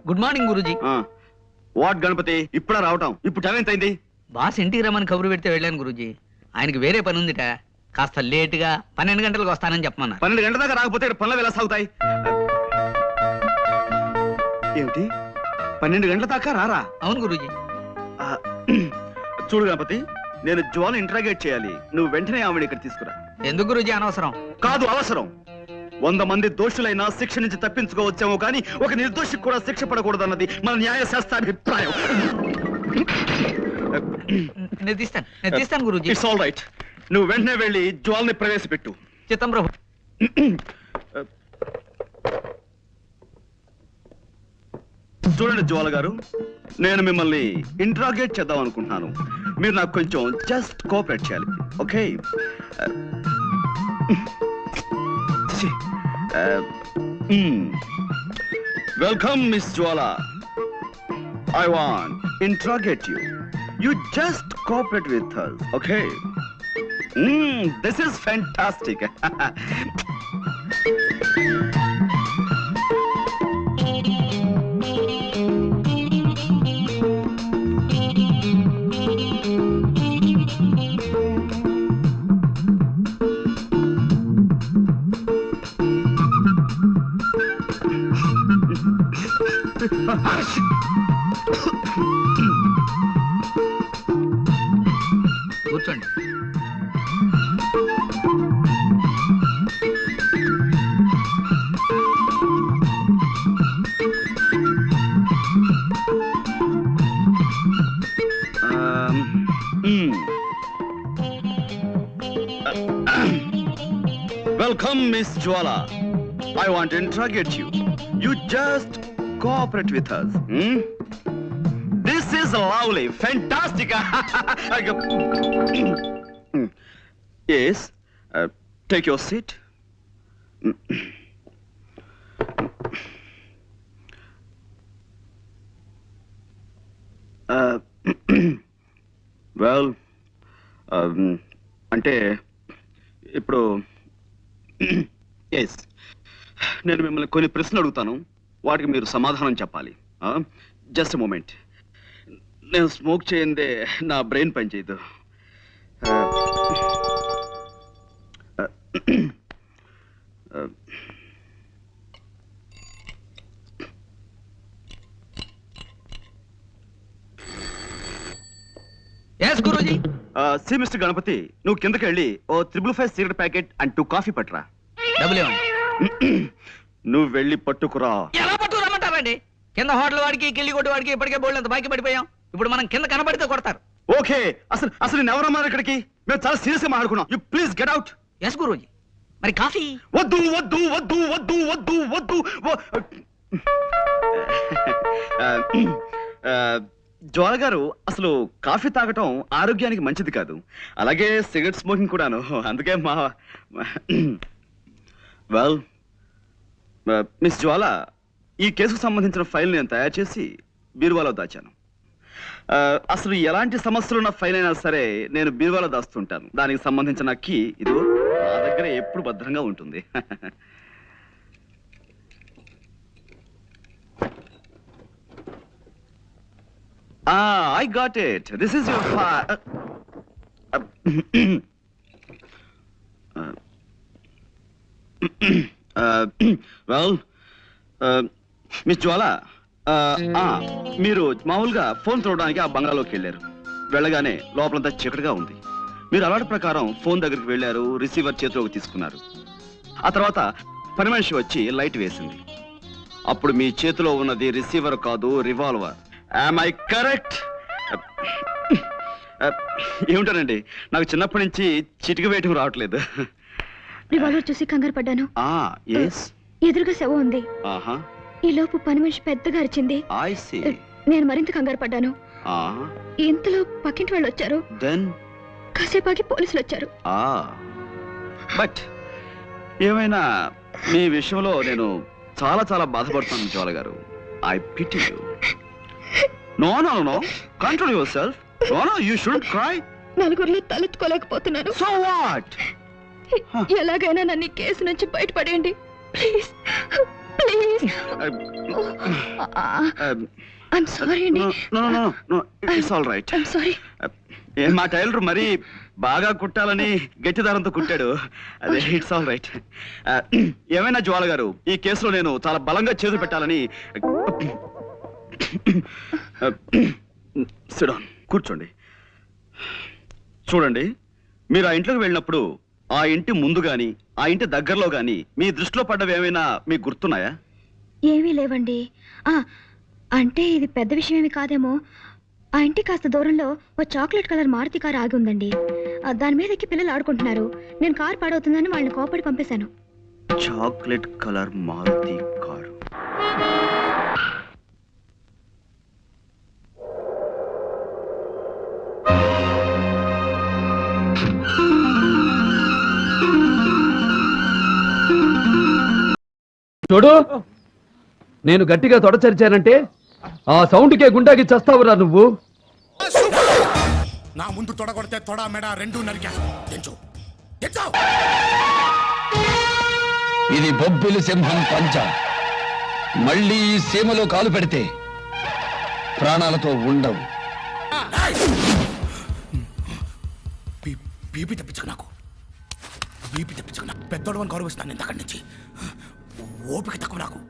Good morning Guruji. What Ganapati ఇప్పుడా రావటం? ఇప్పుడు టైం ఎంత అయింది? బాస్ ఇంటికి రమ్మని కబురు పెడితే వెళ్ళాను గురూజీ. ఆయనకి వేరే పని ఉందిట, కాస్త లేటుగా 12 గంటలకు వస్తానని చెప్పమన్నారు. 12 గంటల దాకా రాకపోతే పనులు ఎలా సాగుతాయి? ఏమిటి 12 గంటల దాకా రారా? అవును గురూజీ. చూడు గణపతి, నేను జ్వాల ఇంటరాగేట్ చేయాలి. నువ్వు వెంటనే ఆవిడ ఇక్కడ తీసుకురా. ఎందుకు గురూజీ? అనవసరం. కాదు, అవసరం. 100 మంది దోషులైనా శిక్ష నుంచి తప్పించుకోవచ్చేమో కానీ ఒక నిర్దోషికి కూడా శిక్ష పడకూడదన్నది మన న్యాయశాస్త్రాభిప్రాయం. నేను తీస్తాను గురూజీ. It's all right. నువ్వు వెంటనే వెళ్ళి జ్వాల్ని ప్రవేశపెట్టు. చిత్తం ప్రభు. చూడండి జ్వాల గారు, నేను మిమ్మల్ని ఇంట్రాగేట్ చేద్దాం అనుకుంటున్నాను. మీరు నాకు కొంచెం జస్ట్ కోఆపరేట్ చేయాలి, okay? Welcome miss Jwala. I want interrogate you. You just cooperate with us, okay? This is fantastic. కూర్చోండి. Welcome, Miss Jwala. I want to interrogate you. You just cooperate with us. This is lovely, fantastic. Yes, take your seat. Well, అంటే ఇప్పుడు yes, నేను మిమ్మల్ని కొన్ని ప్రశ్నలు అడుగుతాను, వాటికి మీరు సమాధానం చెప్పాలి. Just moment. నేను స్మోక్ చేయందే నా బ్రెయిన్ పనిచేయదు. గురూజీ. సి మిస్టర్ గణపతి, నువ్వు కిందకి వెళ్ళి ఓ 555 సిగరెట్ ప్యాకెట్ అండ్ 2 కాఫీ పట్టురా. డబ్బులు ఇవ్వండి. నువ్వు వెళ్ళి పట్టుకురా. ఎలా పట్టుకురమ్మంటారండి? కింద హోటల్ వాడికి, కిల్లి కొట్టు వాడికి ఇప్పటికే బోల్డ్ బాకీ పడిపోయాం. ఇప్పుడు మనం కింద కనబడితే కొడతారు. ఓకే, అసలు నేను ఎవరన్నారు ఇక్కడికి? మేము చాలా సీరియస్ గా మాట్లాడుకున్నాం. You please get out. Yes Guruji. మరి కాఫీ? వద్దు వద్దు వద్దు వద్దు వద్దు వద్దు. జ్వాల గారు, అసలు కాఫీ తాగటం ఆరోగ్యానికి మంచిది కాదు, అలాగే సిగరెట్ స్మోకింగ్ కూడాను. అందుకే వెల్ మిస్ జ్వాల, ఈ కేసుకు సంబంధించిన ఫైల్ నేను తయారు చేసి బీరువాలో దాచాను. అసలు ఎలాంటి సమస్యలున్న ఫైల్ అయినా సరే నేను బీరువాలో దాస్తుంటాను. దానికి సంబంధించిన కీ ఇదిగో నా దగ్గర ఎప్పుడు భద్రంగా ఉంటుంది. I got it. This is your file. Well, Miss Jwala, మీరు మామూలుగా ఫోన్ చూడడానికి ఆ బంగాళలోకి వెళ్ళారు. వెళ్ళగానే లోపలంతా చీకటిగా ఉంది. మీరు అలవాటు ప్రకారం ఫోన్ దగ్గరికి వెళ్ళారు, రిసీవర్ చేతిలోకి తీసుకున్నారు. ఆ తర్వాత పని మనిషి వచ్చి లైట్ వేసింది. అప్పుడు మీ చేతిలో ఉన్నది రిసీవర్ కాదు, రివాల్వర్. Am I correct? ఏమిటానండి, నాకు చిన్నప్పటి నుంచి చిటిక వేయటం రావట్లేదు. రివాల్వర్ చూసి కంగారు పడ్డాను. ఎదురుగా శవం ఉంది. ఈ లోపు పని మనిషి పెద్దగా అరిచింది. నేను మరింత కంగారు పడ్డాను. ఇంతలో పక్కింటి వాళ్ళు వచ్చారు. కాసేపాకి పోలీసులు వచ్చారు. బట్ ఏమైనా మీ విషయంలో నేను చాలా చాలా బాధపడుతున్నాను జ్వాల గారు. I pity you. No. Control yourself. No, you shouldn't cry. నలుగురిలో తలెత్తుకోలేకపోతున్నాను. So what? ఎలాగైనా నన్ను ఈ కేసు నుంచి బయటపడేయండి ప్లీజ్. ప్లీజ్ ఐఎమ్ సారీ అండి. It's all right. I'm sorry. మా టైలర్ మరీ బాగా కుట్టాలని గట్టి దారంతో కుట్టాడు. అదే ఇట్స్ ఆల్ రైట్. ఏమైనా జ్వాల గారు, ఈ కేసులో నేను చాలా బలంగా చేతులు పెట్టాలని సిడాన్ కూర్చోండి. చూడండి, మీరు ఆ ఇంట్లోకి వెళ్ళినప్పుడు ఆ ఇంటి ముందు గాని ఆ ఇంటి దగ్గరలో గాని మీ దృష్టిలో పడ్డవి ఏమైనా మీకు గుర్తున్నాయా? ఏమీ లేవండి. అంటే ఇది పెద్ద విషయం ఏమి కాదేమో. ఆ ఇంటి కాస్త దూరంలో ఓ చాక్లెట్ కలర్ మారుతి కారు ఆగి ఉందండి. దాని మీద ఎక్కి పిల్లలు ఆడుకుంటున్నారు. నేను కారు పాడవుతుందని వాళ్ళని కోపడి పంపేశాను. Chocolate colour Maruti car. చూడు, నేను గట్టిగా తొడచరిచానంటే ఆ సౌండ్కే గుండాకి చస్తావురా నువ్వు. నా ముందు తొడగొడితే తొడ మెడ రెండు నరికేస్తా. తెంచు తెంచు. ఇది బొబ్బిలి సింహం పంచ. మళ్ళీ ఈ సీమలో కాలు పెడితే ప్రాణాలతో ఉండవు. బీపీ తెప్పించకు నాకు. బీపీ తెప్పించకు నాకు. పెద్దోడు అని గౌరవిస్తాను నేను అక్కడి నుంచి. ఓపిక తక్కువ నాకు.